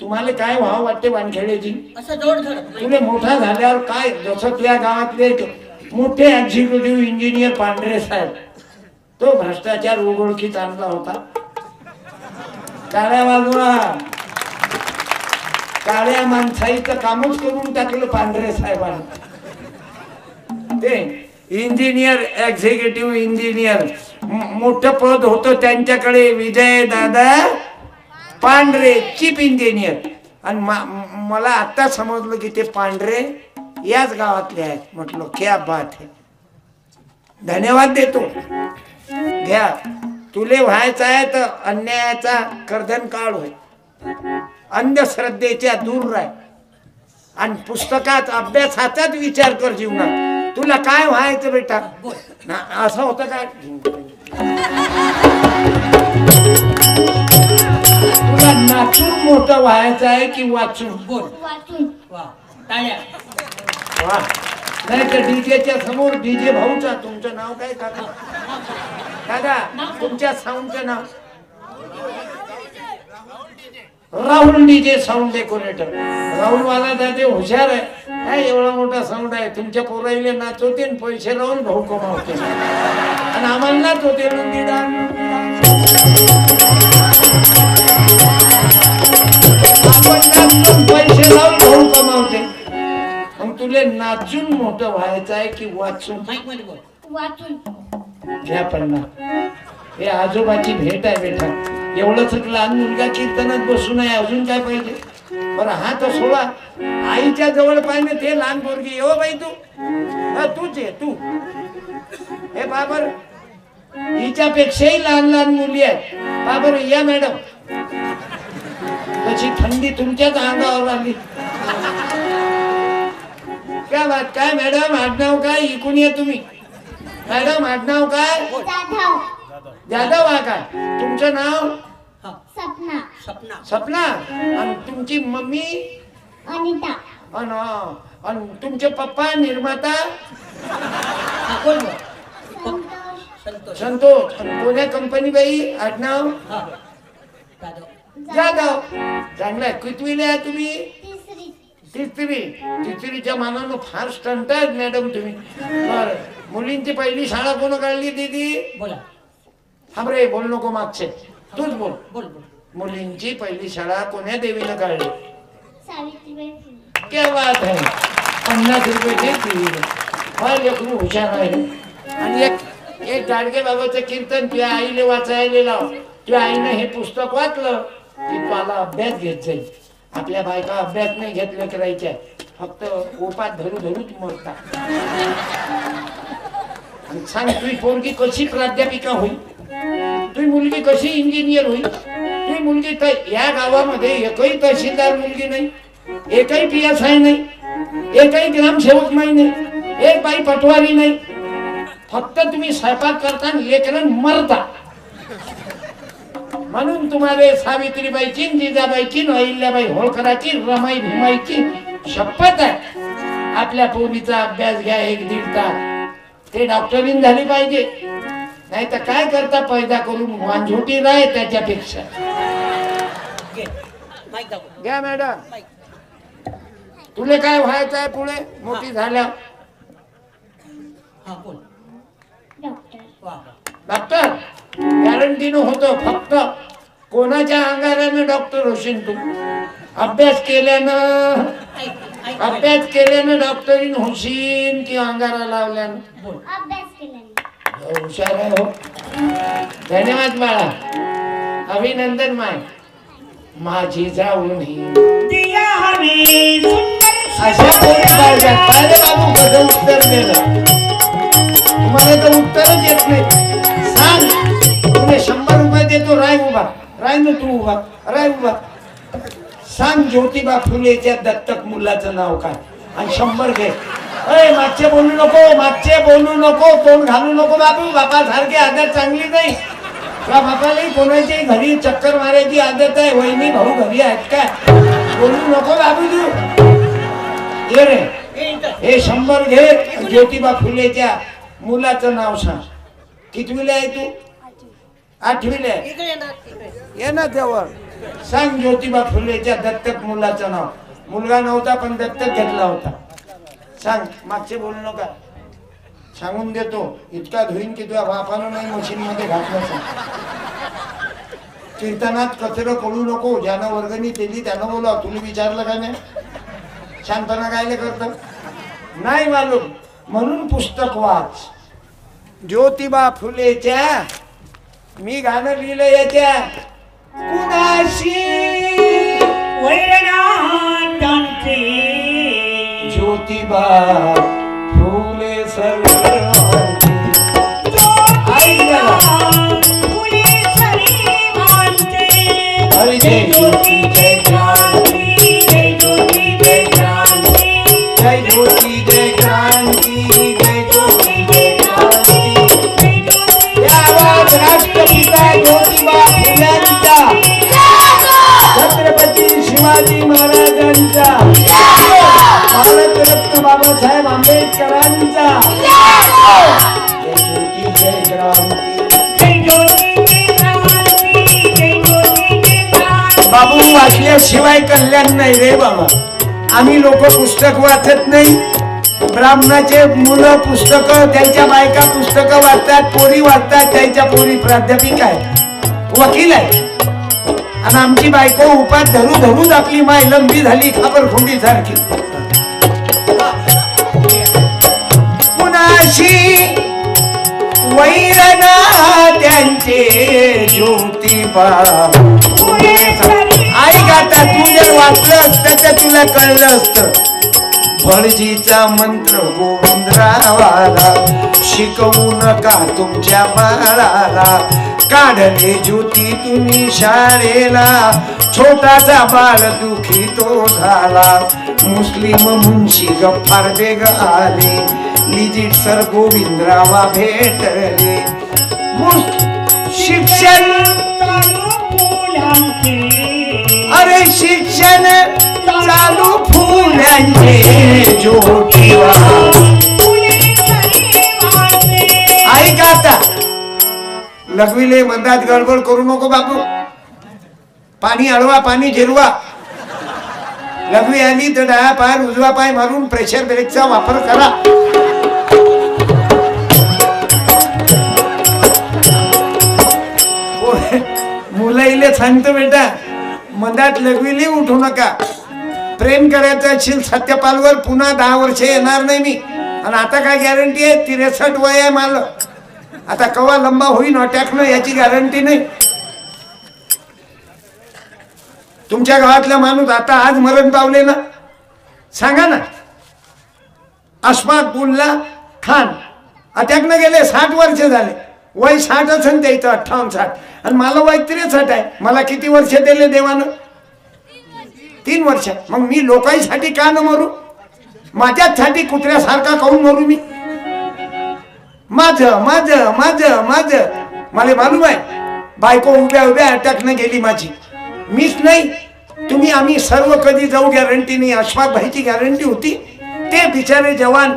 Speaker 1: तुम्हाला काय व्हावं वाटते वानखेडेची?
Speaker 4: असं जोड धर.
Speaker 1: तुला मोठा झाल्यावर काय? जसं तुझ्या गावातले मोठे एक्झिक्युटिव्ह इंजिनियर पांढरे साहेब, तो भ्रष्टाचार उघडकीत आणला होता. काळ्या बाजूला काळ्या माणसाईचं कामच करून टाकलं पांढरे साहेबांनी. ते इंजिनियर एक्झिक्युटिव्ह इंजिनियर मोठं पद होतं त्यांच्याकडे. विजय दादा पांढरे चीफ इंजिनियर. आणि मला आता समजलं की ते पांढरे याच गावातले आहेत. म्हटलं क्या बात है. धन्यवाद देतो. घ्या. तुले व्हायचं आहे तर अन्यायाचा कर्दन काढ होय. अंधश्रद्धेच्या दूर राह आणि पुस्तकात अभ्यासाचाच विचार कर जीवनात. तुला काय व्हायचं बेटा? असं होतं काय? तुला नाचून मोठं व्हायचं आहे की वाचून?
Speaker 4: बोल. वा. टाळ्या.
Speaker 1: वा. नाही तर डीजेच्या समोर डीजे भाऊचा. तुमचं नाव काय काका? दादा तुमच्या साऊंडचं नाव? Rahul DJ sound decorator. Rahul वाला दादे हुशार आहे. काय एवढा मोठा साऊंड आहे. तुमच्या पोराईले नाचवते आणि पैसे लावून भाऊ कमावते आणि आम्हाला नाचवते. लुंगी डान्स कमावते. मग तुले नाचून मोठं व्हायचं आहे की वाचून?
Speaker 4: माईक मध्ये बोल.
Speaker 5: वाचून.
Speaker 1: घ्या पन्ना. हे आजोबाची भेट आहे बेटा. एवढंच लहान मुलगा कीर्तनात बसून आहे, अजून काय पाहिजे? बरं हा तर सोळा आईच्या जवळ पाहिजे ते लहान पोरगी. येऊ बाई तू, तूच ये तू. हे बाबर हिच्यापेक्षाही लहान लहान मुली आहेत. बाबर या मॅडम. तशी थंडी तुमच्याच अंगावर आली. काय बात काय मॅडम? आडनाव काय? इकून या तुम्ही. मॅडम आडनाव काय?
Speaker 5: जाधव.
Speaker 1: जाधव हा काय? तुमचं नाव?
Speaker 5: सपना.
Speaker 4: सपना.
Speaker 1: सपना. आणि तुमची मम्मी?
Speaker 5: अनिता.
Speaker 1: आणि तुमचे पप्पा निर्माता?
Speaker 4: हा बोल बोल.
Speaker 5: संतोष.
Speaker 4: संतोष.
Speaker 1: संतोष. आणि कोण्या कंपनी बाई? आडनाव?
Speaker 4: हा जाधव.
Speaker 1: जाधव. चांगलाय. कितवीला आहे तुम्ही?
Speaker 5: तिसरी.
Speaker 1: तिसरीच्या मानानं फार स्टंट आहेत मॅडम तुम्ही. बरं मुलींची पहिली शाळा कोण काढली दीदी?
Speaker 4: बोला.
Speaker 1: थांब रे, बोल नको मागचे, तूच बोल.
Speaker 4: बोल बोल.
Speaker 1: मुलींची पहिली शाळा कोण्या देवीनं काढली?
Speaker 5: सावित्रीबाई फुले.
Speaker 1: क्या बात आहे. 50 रुपयाची टीव्ही. फार लेकरू हुशार आहे. आणि एक गाडगे बाबाचं कीर्तन तुझ्या आईले वाचायला लाव. तुझ्या आईनं हे पुस्तक वाचलं की तुला अभ्यास घेत जाईल. आपल्या बायका अभ्यास नाही घेतलं करायच्या, फक्त ओपात धरू धरूच मरता. आणि सांग तुझी पोरगी कशी प्राध्यापिका होईल? तुझी मुलगी कशी इंजिनियर होईल? तुझी मुलगी तर या गावामध्ये एकही तहसीलदार मुलगी नाही, एकही PSI नाही, एकही ग्रामसेवक नाही, एक बाई पटवारी नाही. फक्त तुम्ही स्वयंपाक करता लेकरं मरता. म्हणून तुम्हाला सावित्रीबाईची, जिजाबाईची, अहिल्याबाई होळकराची, रमाई भीमाईची शपथ आहे. आपल्या पोरीचा अभ्यास घ्या 1-1.5 तास. ते डॉक्टरीन झाली पाहिजे, नाही तर काय करता पैदा करून वांझोटी राय त्याच्यापेक्षा.
Speaker 4: घे. माईक दाखव.
Speaker 1: घ्या मॅडम.
Speaker 4: माईक.
Speaker 1: तुले काय व्हायचं आहे पुढे मोठी झाल्या?
Speaker 4: हा बोल.
Speaker 5: डॉक्टर.
Speaker 4: वा.
Speaker 1: डॉक्टर गॅरंटीनं होतं. फक्त कोणाच्या अंगारानं डॉक्टर होशील तू? अभ्यास केल्यानं?
Speaker 4: ऐक ऐक.
Speaker 1: अभ्यास केल्यानं डॉक्टरीन होशील की अंगारा लावल्यानं?
Speaker 4: बोल.
Speaker 5: अभ्यास केल्याने.
Speaker 1: हुशार आहे हो. धन्यवाद बाळा. अभिनंदन माय. माझी जाऊन
Speaker 3: दिया हमें सुंदर
Speaker 1: अशा पोरी पाहिजे. काय रे बाबू कसं उत्तर दिलं? तुम्हाला तर उत्तरच येत नाही. सांग तुला 100 रुपये देतो. राय उभा. राय ना तू उभा. राय उभा. सांग ज्योतिबा फुलेच्या दत्तक मुलाचं नाव काय? आणि 100 घे. अरे मागचे बोलू नको, मागचे बोलू नको, तोंड घालू नको बाबू. बापासारखी आदत चांगली नाही. तुला बापालाही कोणाच्याही घरी चक्कर मारायची आदत आहे. वहिनी भाऊ घरी आहेत काय? बोलू नको बाबू तू. ये रे. हे 100 घे. ज्योतिबा फुलेच्या मुलाचं नाव सांग. कितवीला आहे तू? 8वीला आहे.
Speaker 4: इकडे येणार.
Speaker 1: ये ना जवळ. सांग ज्योतिबा फुलेच्या दत्तक मुलाचं नाव. मुलगा नव्हता पण दत्तक घेतला होता. सांग. मागचे बोलू नका. सांगून देतो. इतका धुईन की तुझ्या बापानं नाही मशीन मध्ये घातलं. कीर्तनात कचरं कळू नको. ज्यानं वर्गणी केली त्यानं बोला. तुला विचारलं का नाही? शांतपणा कायले करत नाही मालूम. म्हणून पुस्तक वाच. ज्योतिबा फुलेच्या. मी गाणं लिहिलं याच्या. कुणाशी
Speaker 3: वैरनाथांचे
Speaker 1: ज्योतिबा फुले सर्वांची. ऐक जरा.
Speaker 3: फुले सर्वांचे.
Speaker 1: हरी जय ज्योती जय क्रांती.
Speaker 3: जय ज्योती जय क्रांती.
Speaker 1: जय ज्योती जय क्रांती. जय ज्योती जय क्रांती. या आवाज राष्ट्रपिता ज्योतिबा फुल्यांचा. छत्रपती शिवाजी महाराजांचा. भारतरत्न बाबासाहेब आंबेडकरांचा. जय ज्योती जय क्रांती.
Speaker 3: जय ज्योती जय क्रांती. जय ज्योती जय क्रांती.
Speaker 1: बाबू वाचल्याशिवाय कल्याण नाही रे बाबा. आम्ही लोक पुस्तक वाचत नाही. ब्राह्मणाचे मुलं पुस्तक, त्यांच्या बायका पुस्तकं वाचतात, पोरी वाचतात. त्यांच्या पोरी प्राध्यापिका आहे, वकील आहे. आणि आमची बायको उपात धरू धरूच आपली माय लंबी झाली खापरखुंडी सारखी. कुणाशी वैरना त्यांचे ज्योतिबा. ऐक आता, तू जर वाचलं असतं तर तुला कळलं असतं. भटजीचा मंत्र गोविंदरावाला शिकवू नका तुमच्या बाळाला. काढले ज्योती तुम्ही शाळेला, छोटासा बाळ दुखी तो झाला. मुस्लिम मुंशी गफ्फार बेग आले, लिजिट सर गोविंदरावा भेटले. शिक्षण अरे शिक्षण चालू फुलांचे ज्योतिबा. ऐक आता, लघवीले मधात गडबड करू नको बाबू. पाणी अडवा, पाणी जिरवा. लघवी आली तर डावा पाय उजवा पाय मारून प्रेशर ब्रेकचा वापर करा. मुलाईले सांगतो बेटा, मधात लघवीले उठू नका. प्रेम करायचं असेल सत्यपालवर पुन्हा 10 वर्ष येणार नाही मी. आणि आता काय गॅरंटी आहे? 63 वय आहे मला. आता कवा लंबा होईन अटॅकनं याची गॅरंटी नाही. तुमच्या गावातला माणूस आता आज मरण पावले ना, सांगा ना. अशफाकुल्ला खान अटॅकनं गेले, 60 वर्ष झाले. वय 60 असेल त्याचं, 58-60. आणि मला वय 63 आहे. मला किती वर्ष दिले देवानं? 3 वर्ष. मग मी लोकांसाठी का न मरू? माझ्यासाठी कुत्र्यासारखा काऊन मरू मी? माझं माझं माझं माझं मला मालूम आहे. बायको उभ्या उभ्या अटॅकनं गेली माझी, मीच नाही. तुम्ही आम्ही सर्व कधी जाऊ गॅरंटी नाही. अशफाक भाईची गॅरंटी होती. ते बिचारे जवान,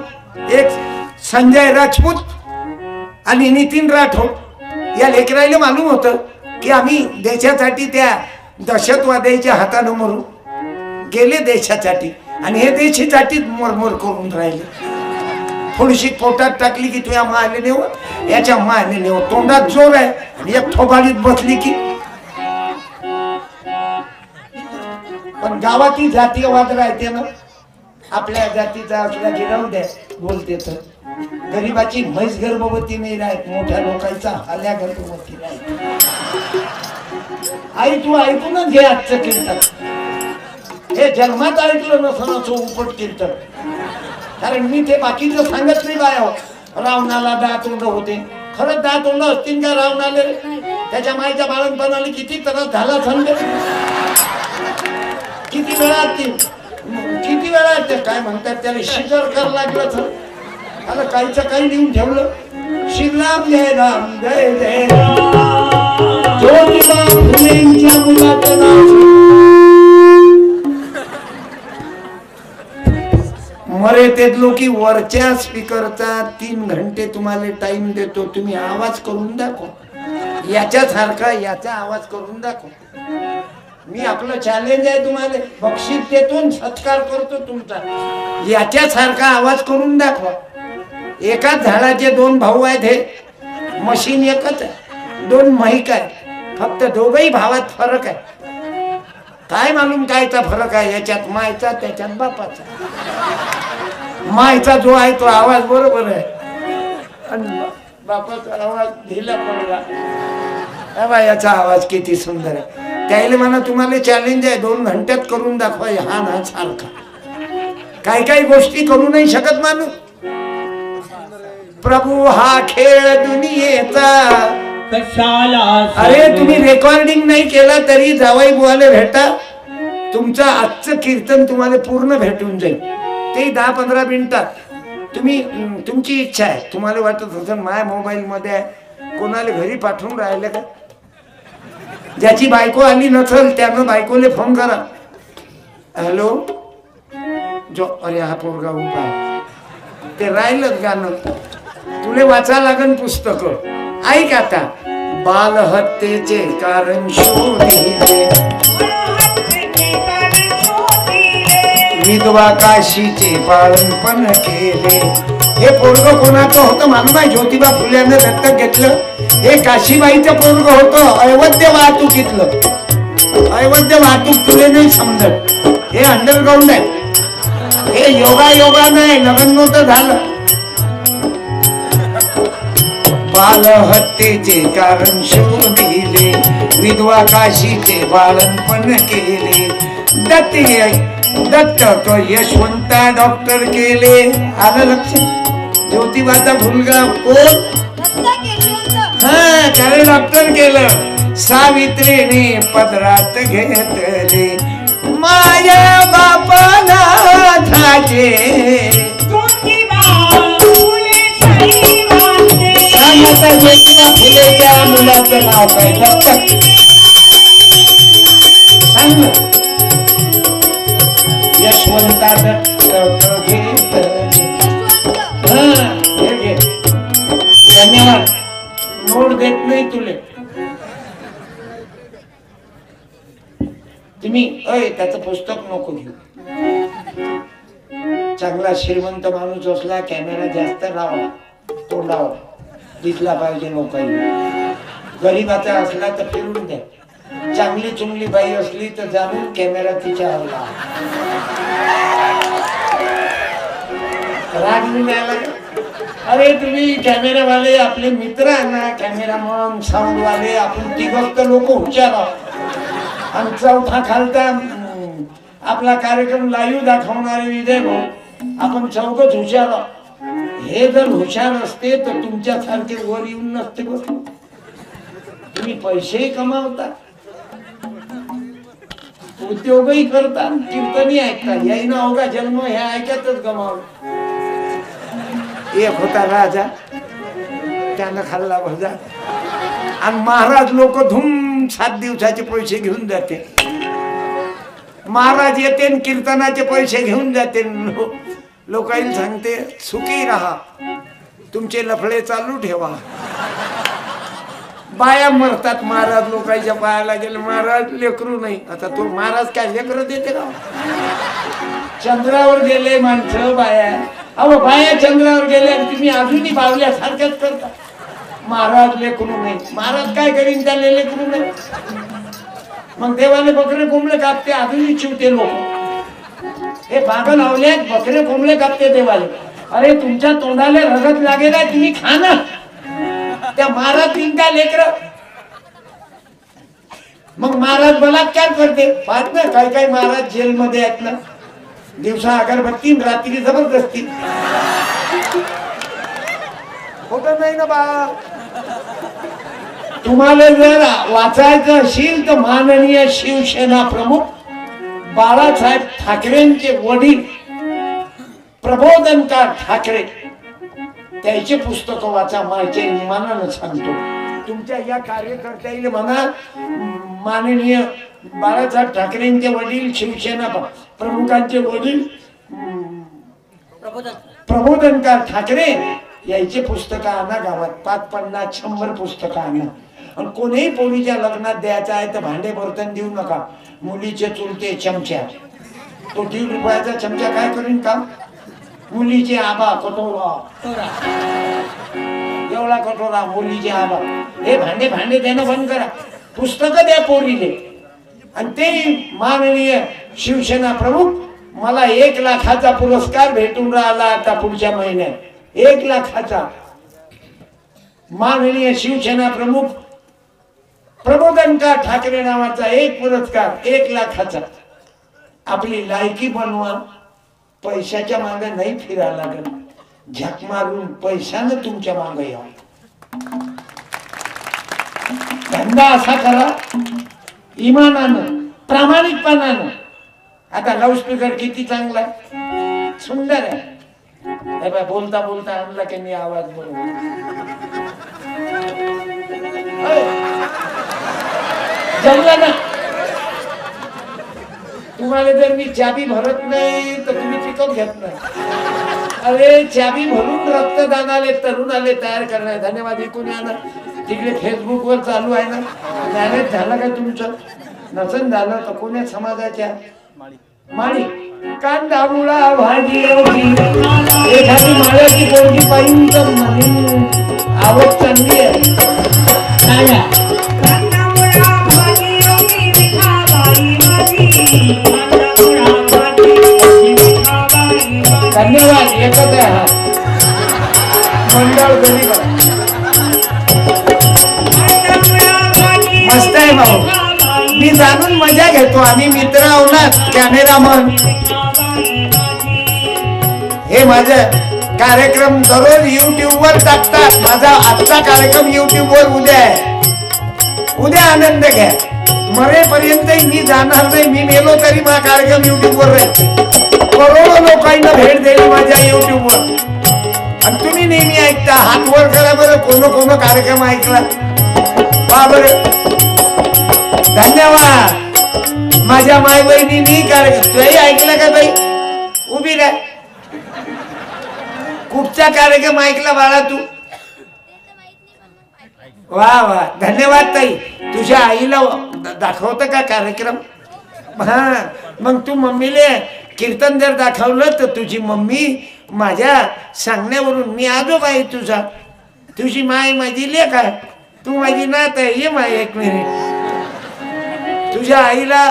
Speaker 1: एक संजय राजपूत आणि नितीन राठोड या लेकराला मालूम होतं की आम्ही देशासाठी त्या दहशतवाद्याच्या हातानं मरू. गेले देशासाठी आणि हे देशासाठीच मरमर करून राहिले. थोडीशी पोटात टाकली की तुझ्या मायले नेव, याच्या मायले नेव. तोंडात जोर आहे आणि एक थोबाडीत बसली की. पण गावाती जातीयवाद राहते ना. आपल्या जातीचा असला गिराव द्या बोलते तर. गरीबाची म्हैस गर्भवती नाही राहत, मोठ्या लोकांचा आल्या गर्भवती राहत. आई तू ऐकूनच घे आजचं कीर्तन. हे जन्मात ऐकलं नसं असं उपट कीर्तन. कारण मी ते बाकीचं सांगत नाही बाया. रावणाला 10 तोंड होते. खरंच 10 तोंड असतील का रावणाला? त्याच्या माईच्या बाळणपणाला किती त्रास झाला समजे. किती वेळा किती वेळा ते काय म्हणतात त्याला शिजर कर लागलं. आता काहीचं काही लिहून ठेवलं. श्रीराम जय राम जय जय राम. ज्योतिबा फुलेंच्या मुलाचं नाव. मरे ते लोकी वरच्या स्पीकरचा 3 घंटे तुम्हाला टाइम देतो. तुम्ही आवाज करून दाखव. याच्यासारखा याचा आवाज करून दाखव. मी आपलं चॅलेंज आहे तुम्हाला. बक्षीस देतो, सत्कार करतो तुमचा. याच्यासारखा आवाज करून दाखवा. एकाच झाडाचे 2 भाऊ आहेत. हे मशीन एकच आहे, 2 माईक आहे. फक्त दोघही भावात फरक आहे. काय मालूम कायचा फरक आहे याच्यात? मायचा, त्याच्यात बापाचा. मायचा जो आहे तो आवाज बरोबर आहे आणि बापाचा आवाज ढिला पडला. याचा आवाज किती सुंदर आहे. त्याला म्हणा तुम्हाला चॅलेंज आहे, 2 घंट्यात करून दाखवा हा ना सारखा. काही काही गोष्टी करू नाही शकत माणूस. प्रभू हा खेळ दुनियेचा. अरे तुम्ही रेकॉर्डिंग नाही केला तरी जावाई बुवाले भेटा. तुमचं आजचं कीर्तन तुम्हाला पूर्ण भेटून जाईल. ते 10-15 मिनिटात. तुम्ही तुमची इच्छा आहे. तुम्हाला वाटत असेल माझ्या मोबाईल मध्ये कोणाला घरी पाठवून राहिले का? ज्याची बायको आली नसेल त्यानं बायकोले फोन करा. हॅलो जो, अरे हा पोरगा उभा आहे. ते राहिलं गाणं. तुले वाचा लागन पुस्तक. ऐक आता. बालहत्येचे कारण शोधिले, विधवा काशीचे पालनपण केले. हे पोरग कोणाचं होतं मालूम आहे? ज्योतिबा फुल्यानं दत्तक घेतलं. हे काशीबाईचं पोरग होतं, अवैध वाहतुकीतलं. अवैध वाहतूक तुले नाही समजत. हे अंडरग्राऊंड आहे. हे योगा नाही. लग्न नव्हतं झालं. बाल हत्येचे कारण शोधिले, विधवा काशीचे बाळणपण केले. दत्त तो यशवंता डॉक्टर केले. आलं लक्षात? ज्योतिबाचा मुलगा कोण? हा, त्याने डॉक्टर केलं. सावित्रीने पदरात घेतले माझ्या बापानाथाचे. ज्योतिबा फुलेच्या मुलाचं नाव काय? दत्तक. सांग ना. यशवंता दत्त घेतले. हा, हे घे. धन्यवाद. नोट देत नाही तुले तुम्ही. त्याचं पुस्तक नको घेऊ. चांगला श्रीमंत माणूस असला कॅमेरा जास्त लावा तोंडावर, दिसला पाहिजे लोकांना. गरीबाचा असला तर फिरून द्या. चांगली चुंगली बाई असली तर जाणून कॅमेरा तिच्या हल्ला. राग नाही आला. अरे तुम्ही कॅमेरावाले आपले मित्र आहे ना, कॅमेरामन साऊंड वाले. आपण तिघच तर लोक हुशार आहोत. आणि चौथा खालता आपला कार्यक्रम लाईव्ह दाखवणारे विजय भाऊ. आपण चौघच हुशार आहोत. हे जर हुशार असते तर तुमच्यासारखे वर येऊन नसते बसलो. तुम्ही पैसेही कमावता, उद्योगही करता, कीर्तनी ऐकता. याईना होगा जन्म हे ऐकतच गमावलं. एक होता राजा, त्यानं खाल्ला भजा. आणि महाराज लोक धूम 7 दिवसाचे पैसे घेऊन जाते. महाराज येते कीर्तनाचे पैसे घेऊन जाते. लोकांना सांगते सुखी राहा, तुमचे लफडे चालू ठेवा. बाया मरतात महाराज लोकांच्या पायाला गेले. महाराज लेकरू नाही. आता तो महाराज काय लेकरं देते का? चंद्रावर गेले माणसं बाया. अहो बाया चंद्रावर गेले आणि तुम्ही अजूनही बावल्यासारख्याच करता. महाराज लेकरू नाही. महाराज काय करीन त्याला लेकरू नाही? मग देवाने बकरे कोंबडे कापते, अजूनही चिवते लोक. हे पागल आवल्यात बकरे कोंबडे कापते देवाले. अरे तुमच्या तोंडाला रगत लागेल आहे, तुम्ही खा ना. त्या महाराज तीन लेकर. मग महाराज बलात्कार करते. पाहत ना काही काही महाराज जेलमध्ये आहेत ना. दिवसा अगरबत्ती, रात्री जबरदस्ती. होत नाही ना बा. तुम्हाला जर वाचायचं असेल तर माननीय शिवसेना प्रमुख बाळासाहेब ठाकरेंचे वडील प्रबोधनकार ठाकरे, त्याचे पुस्तक वाचा. माझ्या इमानानं सांगतो. तुमच्या या कार्यकर्त्याला म्हणा माननीय बाळासाहेब ठाकरेंचे वडील, शिवसेना प्रमुखांचे वडील प्रबोधनकार ठाकरे याचे पुस्तक आणा गावात. 5, 50, 100 पुस्तक आणा. आणि कोणीही पोरीच्या लग्नात द्यायचं आहे तर भांडे बर्तन देऊ नका. मुलीचे चुलते चमच्या, तो 1.5 रुपयाचा चमचा काय करीन का? मुलीचे आबा कटोरा, एवढा कटोरा मुलीचे आबा. हे भांडे देणं बंद करा. पुस्तक द्या पोरीले. आणि ते माननीय शिवसेना प्रमुख, मला 1 लाखाचा पुरस्कार भेटून राहिला आता पुढच्या महिन्यात. 1 लाखाचा. माननीय शिवसेना प्रमुख प्रबोधनकार ठाकरे नावाचा एक पुरस्कार 1 लाखाचा. आपली लायकी बनवा. पैशाच्या मागे नाही फिरायला लागत. झक मारून पैशानं तुमच्या मागे या. धंदा असा करा इमानानं, प्रामाणिकपणानं. आता लाऊडस्पीकर किती चांगला आहे, सुंदर आहे. बोलता बोलता आणला की मी आवाज बरोबर. जमला ना? तुम्हाला जर मी चाबी भरत नाही तर तुम्ही पिकअप घेत नाही. अरे चाबी भरून रक्तदानाले तरुणाले तयार करणार. धन्यवाद. ऐकून या ना. तिकडे फेसबुक वर चालू आहे ना. मॅरेज झालं का तुमचं? नसन झालं तर कोण्या समाजाच्या माळी कांदा मुळा भाजी एखादी माळ्याची पोरगी पाहिजे तर म्हणे आवड चांगली आहे. धन्यवाद. एकच आहे हा मंडळ घरी करा. मस्त आहे भाऊ. मी जाणून मजा घेतो. आम्ही मित्र आहो ना कॅमेरामन. हे माझं कार्यक्रम दररोज YouTube वर टाकतात. माझा आजचा कार्यक्रम YouTube वर उद्या आहे. उद्या आनंद घ्या. मरेपर्यंत मी जाणार नाही. मी मेलो तरी माझा कार्यक्रम YouTube वर राहील. करोडो लोकांना भेट दिली माझ्या YouTube वर. आणि तुम्ही नेहमी ऐकता. हात वर करा बरं कोण कार्यक्रम ऐकला. वा बरं. धन्यवाद. माझ्या माय बहिणींनी कार्यक्रम तूही ऐकला का बाई? उभी काय कुठचा कार्यक्रम ऐकला बाळा तू? वा वा. धन्यवाद ताई. तुझ्या आईला दाखवतं का कार्यक्रम? हा मग तू मम्मीले कीर्तन जर दाखवलं तर तुझी मम्मी माझ्या सांगण्यावरून मी आजोबा आहे तुझा. तुझी माय माझी लेक आहे. तू माझी नात आहे. ये माय एक मिनिट. तुझ्या आईला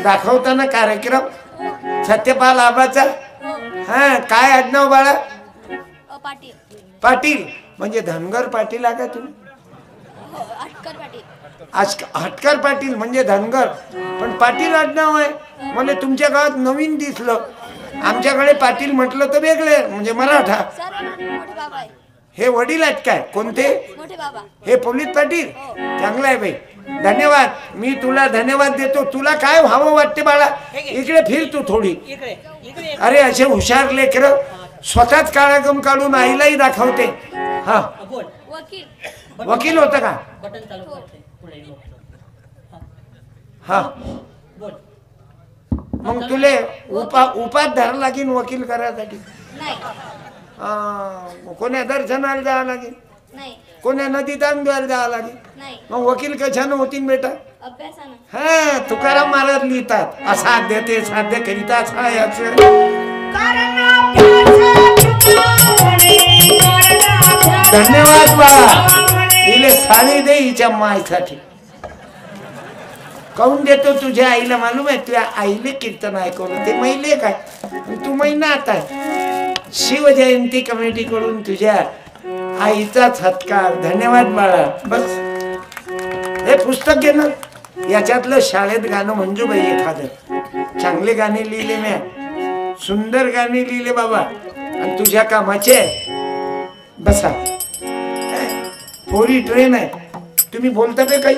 Speaker 1: दाखवताना कार्यक्रम सत्यपाल आबाचा. हा काय आडनाव बाळा? पाटील. म्हणजे धनगर पाटील आहे का तुम्ही? हटकर पाटील म्हणजे धनगर. पण पाटील आडनाव आहे. मला तुमच्या गावात नवीन दिसलं. आमच्याकडे पाटील म्हटलं तर वेगळे म्हणजे मराठा. हे वडील आहेत काय? कोणते? हे पोलीस पाटील. चांगलं आहे बाई. धन्यवाद. मी तुला धन्यवाद देतो. तुला काय व्हावं वाटते बाळा? इकडे फिर तू थोडी. अरे असे हुशार लेकर स्वतःच कार्यक्रम काढून आईलाही दाखवते. हा वकील होता का? हा मग तुले उपात धरावं लागेल वकील करायसाठी. कोण्या दर्शनाला जावं लागेल. कोण्या नदीत द्यायला जावं लागेल. मग वकील कशानं होतीन बेटा? हा तुकाराम महाराज लिहितात असाध्य ते साध्य करिता असा याच. धन्यवाद बाळा. इले साडी दे हिच्या मायसाठी. काऊन देतो? तुझ्या आईला मालूम आहे. तुझ्या आईले कीर्तन ऐकवलं ते मैले काय तू महिना आता शिवजयंती कमिटी कडून तुझ्या आईचा सत्कार. धन्यवाद बाळा. बस हे पुस्तक घे ना. याच्यातलं शाळेत गाणं मंजूबाई एखादं चांगले गाणे लिहिले. म्या सुंदर गाणे लिहिले बाबा आणि तुझ्या कामाचे. बसा. थोडी ट्रेन आहे. तुम्ही बोलता का काही?